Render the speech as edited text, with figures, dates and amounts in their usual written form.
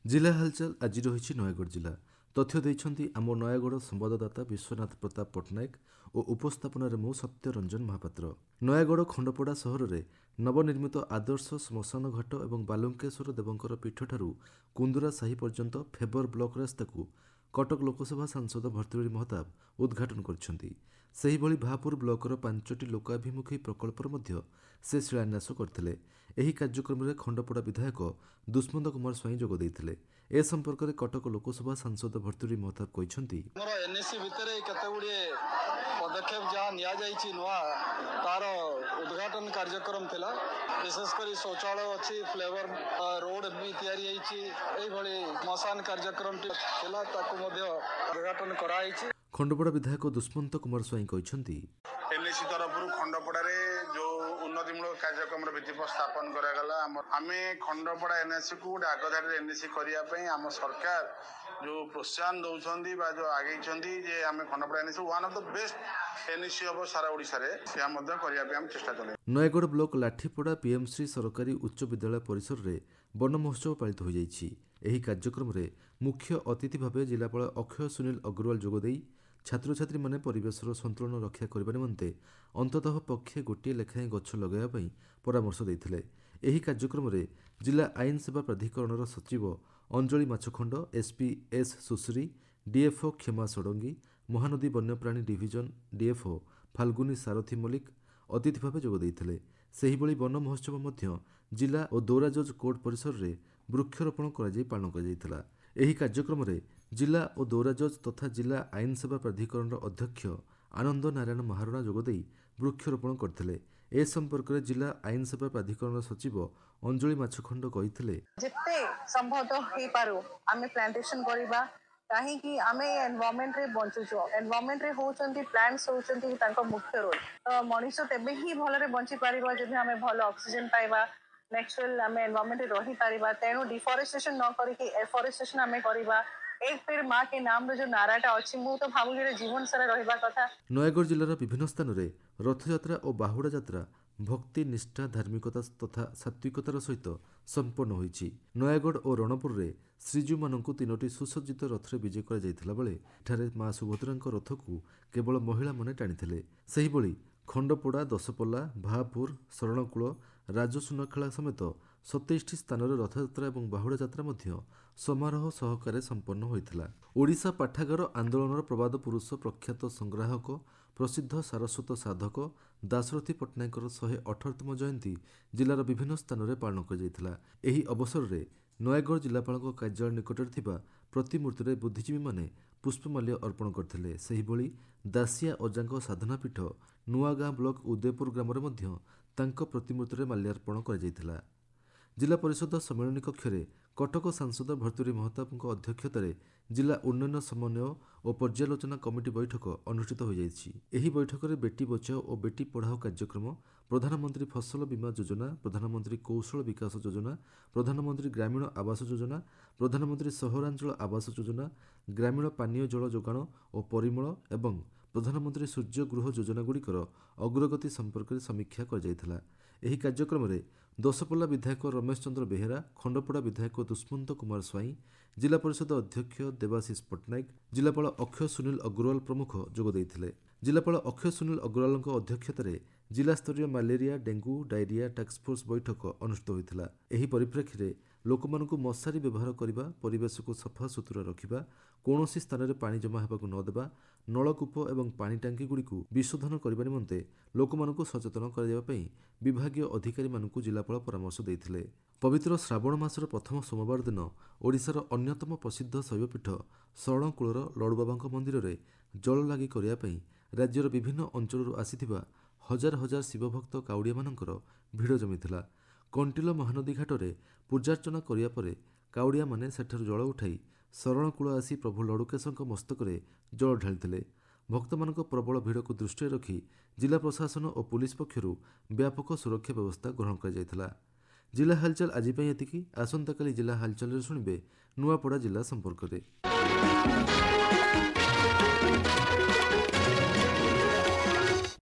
जिला हालचाल आज रही नयगढ़ जिला तथ्य देइछन्ति आम नयगढ़ संवाददाता विश्वनाथ प्रताप पट्टनायक और उपस्थापन मु सत्य रंजन महापात्र। नयगढ़ खंडपड़ा सहर में नवनिर्मित आदर्श श्मशान घाट और बालुंकेश्वर देवंकर पीठठारू कुंदुरा साही पर्यंत फेबर ब्लॉक रास्ता को कटक लोकसभा सांसद भर्तृहरि महताब उद्घाटन करछन्ति। सेहिभଳି भापुर ब्लॉकर 5टी लोकाभिमुखी प्रकल्पर मध्य से शिलान्यास करथिले। एही कार्यक्रम में खंडपड़ा विधायक दुष्मंत कुमार स्वाई जोग देइथिले। ए संपर्क में कटक लोकसभा सांसद भर्तृहरि महताब कहिसन्ति एनएससी भितर केतगुड़े पदक्षेप जहाँ निया जाइछि नुआ तार उद्घाटन कार्यक्रम थिला। विशेषकर शौचालय अच्छी फ्लेवर रोड भी तैयारी होइछि। एही भଳି मसान कार्यक्रम थिला ताकु मध्य उद्घाटन कराइछि। खंडपड़ा विधायक दुष्मंत कुमार स्वाई कहिसन्ति एनएससी तरफ खंडपड़ा जो उन्नतिमूलक कार्यक्रम भित्तिप्रस्तर स्थापन करागला। आम खंडपड़ा एनएससी को गोटे आगधाड़ी एनएससी करने आम सरकार जो प्रोत्साहन दौरान जो आगे आम Khandapada NSC one of the best NSC हम सारा ओडिशा रे करने चेष्टा चले। नयगढ़ ब्लॉक लाठीपड़ा पीएमसी सरकारी उच्च विद्यालय परिसर में वन महोत्सव पालित हो जाइछि। एही कार्यक्रम में मुख्य अतिथि भाव जिलापाल अक्षय सुनील अग्रवाल जोगदेई छात्र छात्री माने परिवेशर संतुलन रक्षा करने निमंते अंततः पक्षे गोटे लेखाएं गछ लगाइबा परामर्श देइथिले। एही कार्यक्रम में जिला आईन सेवा प्राधिकरणर सचिव अंजलि माछखंड, एसपी एस सुश्री, डीएफओ क्षमा षडंगी, महानदी वन्यप्राणी डिविजन डीएफओ फाल्गुनी सारथी मल्लिक अतिथि भाव जोग देइथिले। सेहिभଳି वन महोत्सव मध्य जिला और दौराजज कोर्ट परिसर में वृक्षरोपण पालन कर एही कार्यक्रम में जिला और दौराजज तथा जिला आईन सेवा प्राधिकरण अध्यक्ष आनंद नारायण महारणा जोगदेई वृक्षरोपण करथिले। ए संपर्क में जिला आईन सेवा प्राधिकरण सचिव अंजलि माछखंड कहिथिले जिते संभव हो पारो आमे प्लांटेशन करिबा काहेकि आमे एनवायरनमेंट रे बंचुचो। एनवायरनमेंट रे होचंती प्लांट्स होचंती तांको मुख्य रोल। तो मनुष्य तेबे ही भलरे बंची पारिबा जदि आमे भलो ऑक्सीजन पाइबा नेचुरल आमे एनवायरनमेंट रे रही पारिबा। तेनु डिफॉरेस्टेशन न करिकि एफॉरेस्टेशन आमे करिबा। एक पेड़ माँ के नाम रे जो नाराटा अछि मु तो भाबु जे जीवन सारा रहिबा कथा। नयगढ़ जिलार विभिन्न स्थान में रथयात्रा और बाहुड़ा यात्रा भक्ति निष्ठा धार्मिकता तथा सात्विकतार सहित संपन्न होइछि। नयगढ़ और रणपुर में श्रीजू मानकु 3टी सुसज्जित रथरे विजय करा जायथिला बेले एठारे मां सुभद्रांक रथ को केवल महिला माने टाणिथिले। सेहिभଳି खंडपड़ा, दशपल्ला, भापुर, शरणकूल, राजसुनखेला समेत 27टी स्थान में रथयात्रा और बाहुड़ा यात्रा मध्य समारोह सहकारे संपन्न होइथिला। ओडिशा पाठागार आंदोलन प्रबाद पुरुष प्रख्यात संग्राहक प्रसिद्ध सारस्वत साधक दाशरथी पट्टनायकर 118तम जयंती जिलार विभिन्न स्थान में पालन कर एही अवसर में नयगढ़ जिलापाल कार्यालय निकटरे थिबा प्रतिमूर्ति में बुद्धिजीवी माने पुष्पमाल्य अर्पण करथिले। सेहिभଳି दासिया अजांक साधनापीठ नुआगाँ ब्लॉक उदयपुर ग्राम में तांको प्रतिमूर्ति में माल्यार्पण कर जायथिला। जिला परिषद सम्मेलन कक्ष में कटक सांसद भर्तृहरि महताब अध्यक्षतार जिला उन्नयन समन्वय और पर्यालोचना कमिटी बैठक अनुष्ठित हो जाइछि। एही बैठक में बेटी बचाओ और बेटी पढ़ाओ कार्यक्रम, प्रधानमंत्री फसल बीमा योजना, प्रधानमंत्री कौशल विकास योजना, प्रधानमंत्री ग्रामीण आवास योजना, प्रधानमंत्री सहरांचल आवास योजना, ग्रामीण पानीय जल जोगाण और परिमल एवं प्रधानमंत्री सूर्य गृह योजना गुड़िकर अग्रगति संपर्क में समीक्षा कर जायथिला। एही कार्यक्रम में दशपल्ला विधायक रमेश चंद्र बेहेरा, खंडपड़ा विधायक दुष्मंत कुमार स्वाई, जिला परिषद अध्यक्ष देवाशीष पट्टनायक, जिलापाल अक्षय सुनील अग्रवाल प्रमुख जोग देइथिले। जिलापाल अक्षय सुनील अग्रवाल अध्यक्षतार जिला स्तरीय मलेरिया डेंगू डायरिया टास्कफोर्स बैठक अनुष्ठित होइथिला। एही परिप्रेक्षी में लोकमानंकु मशारी व्यवहार करिबा, परिवेश को सफा सुतुरा रखिबा, कौनसी स्थान में पानी जमा हेबाकु न देबा, नलकूप एवं पानी टांकी गुड़िकु विशोधन करबा निमंते लोकमानंकु सचेतन कराइबा पई विभागीय अधिकारी मानंकु जिलापाल परामर्श देइथिले। पवित्र श्रावण मासर प्रथम सोमवार दिन ओडिशार अन्यतम प्रसिद्ध शैवपीठ शरणकूलर लडुबाबांक मंदिर में जल लागि करिया पई राज्यर विभिन्न अंचलरू आसिथिबा हजार हजार शिवभक्त काउड़िया मानकर भिड़ जमिथिला। कंटिलो महानदी घाटरे पूजार्चना करिया परे काउड़िया माने सेठारु जल उठाई शरणकूल आसी प्रभु लडुकेशଙ୍କ मस्तकरे जल ढालिथिले। भक्तमानଙ୍କ प्रबल भिड़ को दृष्टि रखी जिला प्रशासन और पुलिस पक्षरु व्यापक सुरक्षा व्यवस्था ग्रहण कर जायथिला। जिला हालचाल आज पई एतिकी। आसंताकाली जिला हालचाल शुणिबे नुआपड़ा जिला संपर्क में।